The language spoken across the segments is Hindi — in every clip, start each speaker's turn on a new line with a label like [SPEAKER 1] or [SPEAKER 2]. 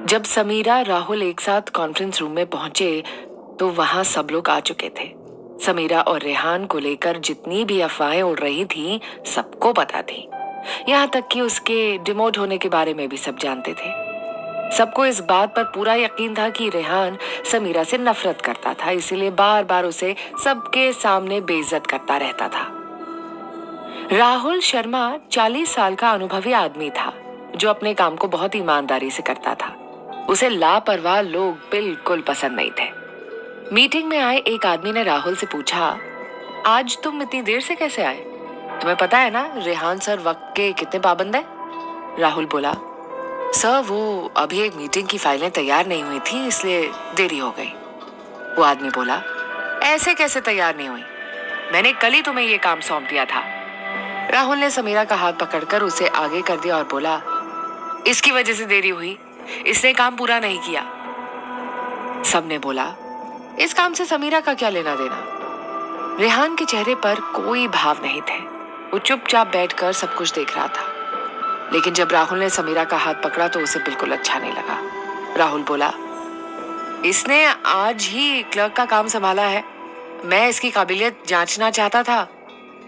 [SPEAKER 1] जब समीरा राहुल एक साथ कॉन्फ्रेंस रूम में पहुंचे तो वहां सब लोग आ चुके थे। समीरा और रेहान को लेकर जितनी भी अफवाहें उड़ रही थी सबको पता थी। यहाँ तक कि उसके डिमोट होने के बारे में भी सब जानते थे। सबको इस बात पर पूरा यकीन था कि रेहान समीरा से नफरत करता था, इसीलिए बार बार उसे सबके सामने बेइज्जत करता रहता था। राहुल शर्मा 40 साल का अनुभवी आदमी था जो अपने काम को बहुत ईमानदारी से करता था। उसे लापरवाह लोग बिल्कुल पसंद नहीं थे। मीटिंग में आए एक आदमी ने राहुल से पूछा, आज तुम इतनी देर से कैसे आए? तुम्हें पता है ना रेहान सर वक्त के कितने पाबंद है? राहुल बोला, सर वो अभी एक मीटिंग की फाइलें तैयार नहीं हुई थी इसलिए देरी हो गई। वो आदमी बोला, ऐसे कैसे तैयार नहीं हुई? मैंने कल ही तुम्हें ये काम सौंप दिया था। राहुल ने समीरा का हाथ पकड़कर उसे आगे कर दिया और बोला, इसकी वजह से देरी हुई, इसने काम पूरा नहीं किया। सबने बोला, इस काम से समीरा का क्या लेना देना? रेहान के चेहरे पर कोई भाव नहीं थे। वो चुपचाप बैठकर सब कुछ देख रहा था। लेकिन जब राहुल ने समीरा का हाथ पकड़ा तो उसे बिल्कुल अच्छा नहीं लगा। राहुल बोला, इसने आज ही क्लर्क का काम संभाला है। मैं इसकी काबिलियत जांचना चाहता था।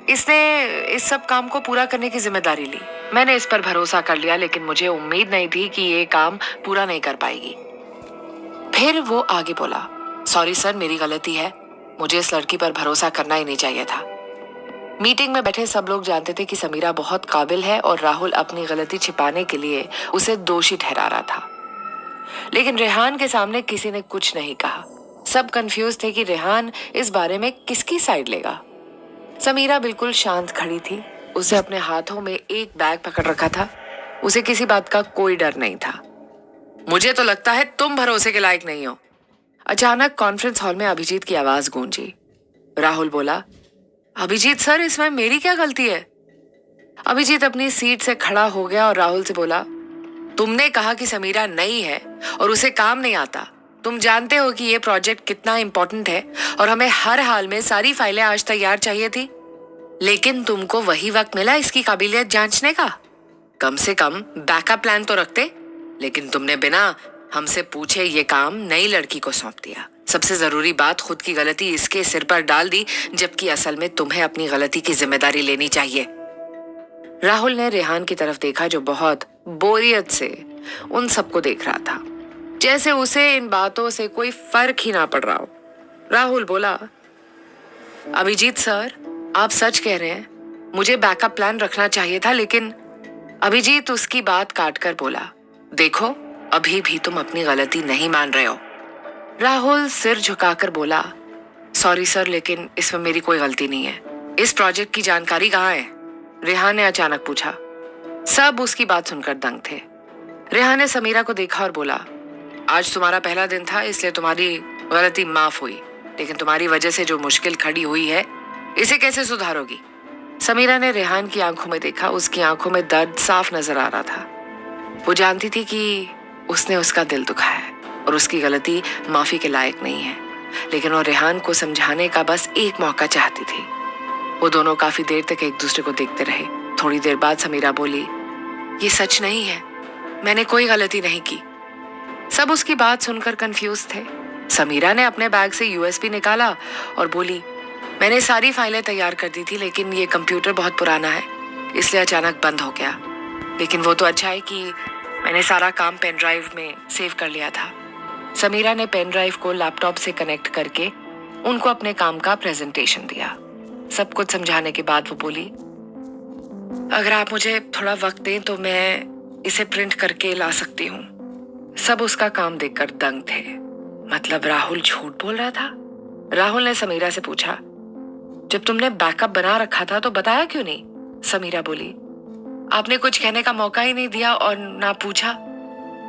[SPEAKER 1] इसने इस सब काम को पूरा करने की जिम्मेदारी ली। मैंने इस पर भरोसा कर लिया, लेकिन मुझे उम्मीद नहीं थी कि ये काम पूरा नहीं कर पाएगी। फिर वो आगे बोला, सॉरी सर, मेरी गलती है। मुझे इस लड़की पर भरोसा करना ही नहीं चाहिए था। मीटिंग में बैठे सब लोग जानते थे कि समीरा बहुत काबिल है और राहुल अपनी गलती छिपाने के लिए उसे दोषी ठहरा रहा था। लेकिन रेहान के सामने किसी ने कुछ नहीं कहा। सब कंफ्यूज थे कि रेहान इस बारे में किसकी साइड लेगा। समीरा बिल्कुल शांत खड़ी थी। उसे अपने हाथों में एक बैग पकड़ रखा था। उसे किसी बात का कोई डर नहीं था। मुझे तो लगता है तुम भरोसे के लायक नहीं हो। अचानक कॉन्फ्रेंस हॉल में अभिजीत की आवाज गूंजी। राहुल बोला, अभिजीत सर, इसमें मेरी क्या गलती है? अभिजीत अपनी सीट से खड़ा हो गया और राहुल से बोला, तुमने कहा कि समीरा नई है और उसे काम नहीं आता। तुम जानते हो कि ये प्रोजेक्ट कितना इंपॉर्टेंट है और हमें हर हाल में सारी फाइलें आज तैयार चाहिए थी। लेकिन तुमको वही वक्त मिला इसकी काबिलियत जांचने का। कम से कम बैकअप प्लान तो रखते। लेकिन तुमने बिना हमसे पूछे ये काम नई लड़की को सौंप दिया। सबसे जरूरी बात, खुद की गलती इसके सिर पर डाल दी, जबकि असल में तुम्हें अपनी गलती की जिम्मेदारी लेनी चाहिए। राहुल ने रेहान की तरफ देखा जो बहुत बोरियत से उन सबको देख रहा था, जैसे उसे इन बातों से कोई फर्क ही ना पड़ रहा हो। राहुल बोला, अभिजीत सर, आप सच कह रहे हैं। मुझे बैकअप प्लान रखना चाहिए था। लेकिन अभिजीत उसकी बात काटकर बोला, देखो, अभी भी तुम अपनी गलती नहीं मान रहे हो। राहुल सिर झुकाकर बोला, सॉरी सर, लेकिन इसमें मेरी कोई गलती नहीं है। इस प्रोजेक्ट की जानकारी कहाँ है? रेहान ने अचानक पूछा। सब उसकी बात सुनकर दंग थे। रेहान ने समीरा को देखा और बोला, आज तुम्हारा पहला दिन था इसलिए तुम्हारी गलती माफ हुई, लेकिन तुम्हारी वजह से जो मुश्किल खड़ी हुई है इसे कैसे सुधारोगी? समीरा ने रेहान की आंखों में देखा। उसकी आंखों में दर्द साफ नजर आ रहा था। वो जानती थी कि उसने उसका दिल दुखाया है और उसकी गलती माफी के लायक नहीं है। लेकिन वो रेहान को समझाने का बस एक मौका चाहती थी। वो दोनों काफी देर तक एक दूसरे को देखते रहे। थोड़ी देर बाद समीरा बोली, ये सच नहीं है, मैंने कोई गलती नहीं की। सब उसकी बात सुनकर कंफ्यूज थे। समीरा ने अपने बैग से यूएसबी निकाला और बोली, मैंने सारी फाइलें तैयार कर दी थी, लेकिन ये कंप्यूटर बहुत पुराना है इसलिए अचानक बंद हो गया। लेकिन वो तो अच्छा है कि मैंने सारा काम पेन ड्राइव में सेव कर लिया था। समीरा ने पेन ड्राइव को लैपटॉप से कनेक्ट करके उनको अपने काम का प्रेजेंटेशन दिया। सब कुछ समझाने के बाद वो बोली, अगर आप मुझे थोड़ा वक्त दें तो मैं इसे प्रिंट करके ला सकती हूँ। सब उसका काम देखकर दंग थे। मतलब राहुल झूठ बोल रहा था? राहुल ने समीरा से पूछा, जब तुमने बैकअप बना रखा था तो बताया क्यों नहीं? समीरा बोली, आपने कुछ कहने का मौका ही नहीं दिया और ना पूछा।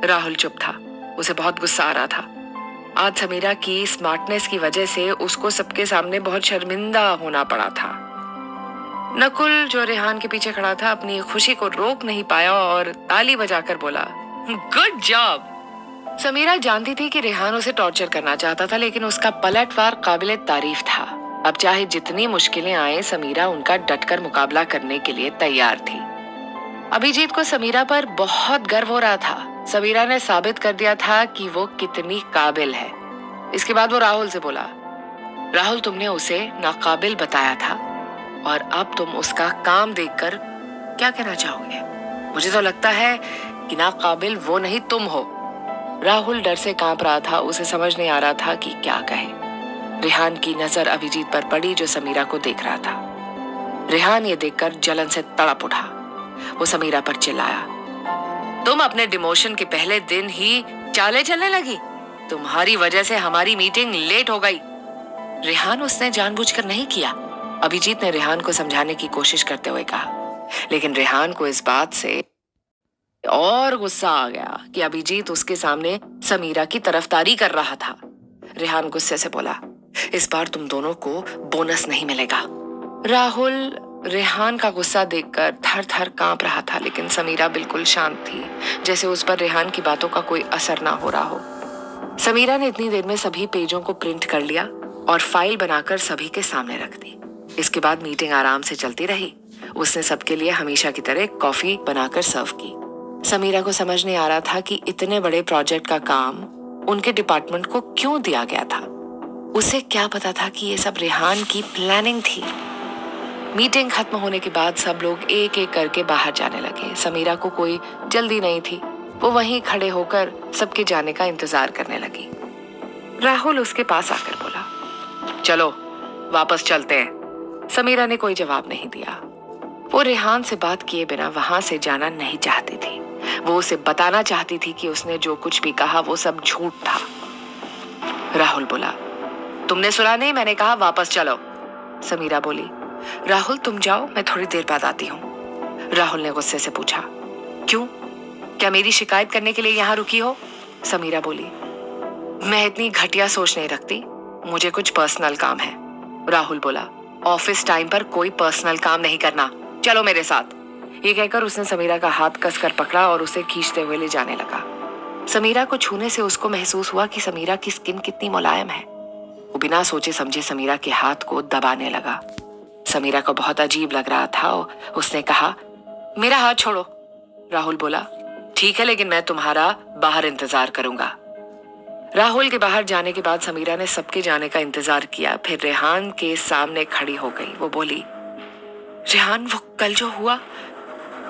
[SPEAKER 1] राहुल चुप था। उसे बहुत गुस्सा आ रहा था। आज समीरा की स्मार्टनेस की वजह से उसको सबके सामने बहुत शर्मिंदा होना पड़ा था। नकुल जो रेहान के पीछे खड़ा था अपनी खुशी को रोक नहीं पाया और ताली बजाकर बोला, गुड जॉब। समीरा जानती थी कि रेहान उसे टॉर्चर करना चाहता था, लेकिन उसका पलटवार काबिले तारीफ था। अब चाहे जितनी मुश्किलें आए, समीरा उनका डटकर मुकाबला करने के लिए तैयार थी। अभिजीत को समीरा पर बहुत गर्व हो रहा था। समीरा ने साबित कर दिया था कि वो कितनी काबिल है। इसके बाद वो राहुल से बोला, राहुल तुमने उसे नाकाबिल बताया था और अब तुम उसका काम देखकर क्या कहना चाहोगे? मुझे तो लगता है कि नाकाबिल वो नहीं तुम हो। राहुल डर से कांप रहा था, उसे समझ नहीं आ रहा था कि क्या कहे। रेहान की नजर अभिजीत पर पड़ी जो समीरा को देख रहा था। रेहान ये देखकर जलन से तड़प उठा। वो समीरा पर चिल्लाया, तुम अपने डिमोशन के पहले दिन ही चाले चलने लगी। तुम्हारी वजह से हमारी मीटिंग लेट हो गई। रेहान उसने जानबूझकर नहीं किया, अभिजीत ने रेहान को समझाने की कोशिश करते हुए कहा। लेकिन रेहान को इस बात से और गुस्सा आ गया कि अभिजीत उसके सामने समीरा की तरफदारी कर रहा था। रेहान गुस्से से बोला, इस बार तुम दोनों को बोनस नहीं मिलेगा। राहुल रेहान का गुस्सा देखकर थर थर कांप रहा था, लेकिन समीरा बिल्कुल शांत थी, जैसे उस पर रेहान की बातों का कोई असर ना हो रहा हो। समीरा ने इतनी देर में सभी पेजों को प्रिंट कर लिया और फाइल बनाकर सभी के सामने रख दी। इसके बाद मीटिंग आराम से चलती रही। उसने सबके लिए हमेशा की तरह कॉफी बनाकर सर्व की। समीरा को समझ नहीं आ रहा था कि इतने बड़े प्रोजेक्ट का काम उनके डिपार्टमेंट को क्यों दिया गया था। उसे क्या पता था कि ये सब रेहान की प्लानिंग थी। मीटिंग खत्म होने के बाद सब लोग एक एक करके बाहर जाने लगे। समीरा को कोई जल्दी नहीं थी, वो वहीं खड़े होकर सबके जाने का इंतजार करने लगी। राहुल उसके पास आकर बोला, चलो वापस चलते हैं। समीरा ने कोई जवाब नहीं दिया। वो रेहान से बात किए बिना वहां से जाना नहीं चाहती थी। वो उसे बताना चाहती थी कि उसने जो कुछ भी कहा वो सब झूठ था। राहुल बोला, तुमने सुना नहीं, मैंने कहा वापस चलो। समीरा बोली, राहुल तुम जाओ, मैं थोड़ी देर बाद आती हूँ। राहुल ने गुस्से से पूछा, क्यों? क्या मेरी शिकायत करने के लिए यहाँ रुकी हो? समीरा बोली, मैं इतनी घटिया सोच नहीं रखती, मुझे कुछ पर्सनल काम है। राहुल बोला, ऑफिस टाइम पर कोई पर्सनल काम नहीं करना, चलो मेरे साथ। ये कहकर उसने समीरा का हाथ कसकर पकड़ा और उसे खींचते हुए ले जाने लगा। समीरा को छूने से उसको महसूस हुआ कि समीरा की स्किन कितनी मुलायम है। वो बिना सोचे समझे समीरा के हाथ को दबाने लगा। समीरा को बहुत अजीब लग रहा था। उसने कहा, मेरा हाथ छोड़ो। राहुल बोला, ठीक है, लेकिन मैं तुम्हारा बाहर इंतजार करूंगा। राहुल के बाहर जाने के बाद समीरा ने सबके जाने का इंतजार किया। फिर रेहान के सामने खड़ी हो गई। वो बोली, रेहान वो कल जो हुआ।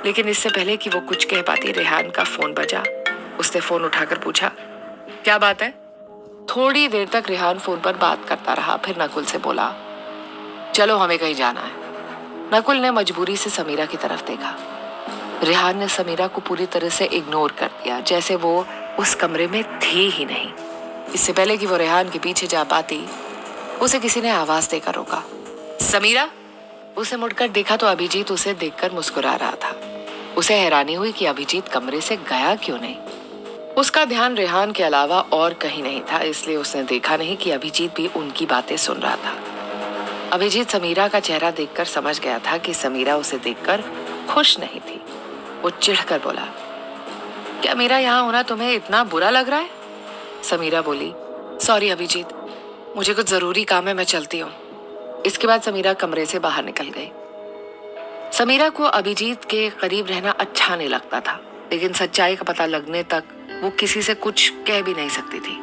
[SPEAKER 1] लेकिन इससे पहले कि वो कुछ कह पाती, रेहान का फोन बजा। उसने फोन उठाकर पूछा, क्या बात है? थोड़ी देर तक रेहान फोन पर बात करता रहा, फिर नकुल से बोला, चलो हमें कहीं जाना है। नकुल ने मजबूरी से समीरा की तरफ देखा। रेहान ने समीरा को पूरी तरह से इग्नोर कर दिया, जैसे वो उस कमरे में थी ही नहीं। इससे पहले कि वो रेहान के पीछे जा पाती, उसे किसी ने आवाज देकर रोका, समीरा। उसे मुड़कर देखा तो अभिजीत उसे देखकर मुस्कुरा रहा था। उसे हैरानी हुई कि अभिजीत कमरे से गया क्यों नहीं। उसका ध्यान रेहान के अलावा और कहीं नहीं था, इसलिए उसने देखा नहीं कि अभिजीत भी उनकी बातें सुन रहा था। अभिजीत समीरा का चेहरा देखकर समझ गया था कि समीरा उसे देखकर खुश नहीं थी। वो चिढ़कर बोला, क्या मेरा यहाँ होना तुम्हें इतना बुरा लग रहा है? समीरा बोली, सॉरी अभिजीत, मुझे कुछ जरूरी काम है, मैं चलती हूँ। इसके बाद समीरा कमरे से बाहर निकल गई। समीरा को अभिजीत के करीब रहना अच्छा नहीं लगता था, लेकिन सच्चाई का पता लगने तक वो किसी से कुछ कह भी नहीं सकती थी।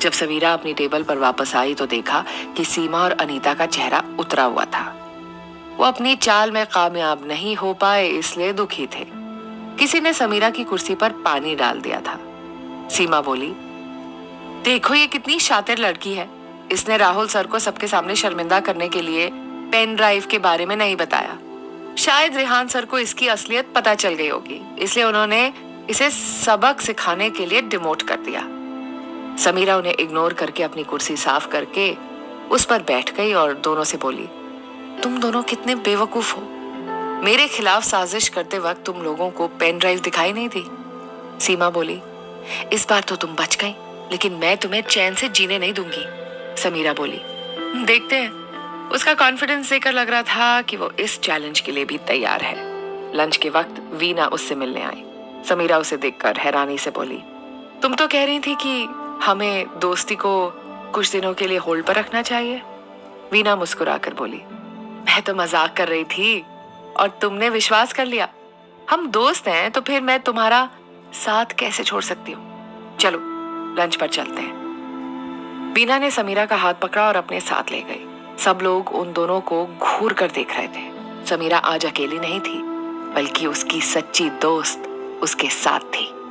[SPEAKER 1] जब समीरा अपनी टेबल पर वापस आई तो देखा कि सीमा और अनीता का चेहरा उतरा हुआ था। वो अपनी चाल में कामयाब नहीं हो पाए, इसलिए दुखी थे। किसी ने समीरा की कुर्सी पर पानी डाल दिया था। सीमा बोली, देखो ये कितनी शातिर लड़की है। इसने राहुल सर को सबके सामने शर्मिंदा करने के लिए पेन ड्राइव के बारे में नहीं बताया। शायद रेहान सर को इसकी असलियत पता चल गई होगी, इसलिए उन्होंने इसे सबक सिखाने के लिए डिमोट कर दिया। समीरा उन्हें इग्नोर करके अपनी कुर्सी साफ करके उस पर बैठ गई और दोनों से बोली, तुम दोनों कितने बेवकूफ हो। मेरे खिलाफ साजिश करते वक्त तुम लोगों को पेन ड्राइव दिखाई नहीं दी। सीमा बोली, इस बार तो तुम बच गई, लेकिन मैं तुम्हें चैन से जीने नहीं दूंगी। समीरा बोली, देखते हैं। उसका कॉन्फिडेंस देखकर लग रहा था कि वो इस चैलेंज के लिए भी तैयार है। लंच के वक्त वीना उससे मिलने आई। समीरा उसे देखकर हैरानी से बोली, तुम तो कह रही थी कि हमें दोस्ती को कुछ दिनों के लिए होल्ड पर रखना चाहिए। वीना मुस्कुराकर बोली, मैं तो मजाक कर रही थी और तुमने विश्वास कर लिया। हम दोस्त हैं तो फिर मैं तुम्हारा साथ कैसे छोड़ सकती हूँ। चलो लंच पर चलते हैं। बीना ने समीरा का हाथ पकड़ा और अपने साथ ले गई। सब लोग उन दोनों को घूर कर देख रहे थे। समीरा आज अकेली नहीं थी, बल्कि उसकी सच्ची दोस्त उसके साथ थी।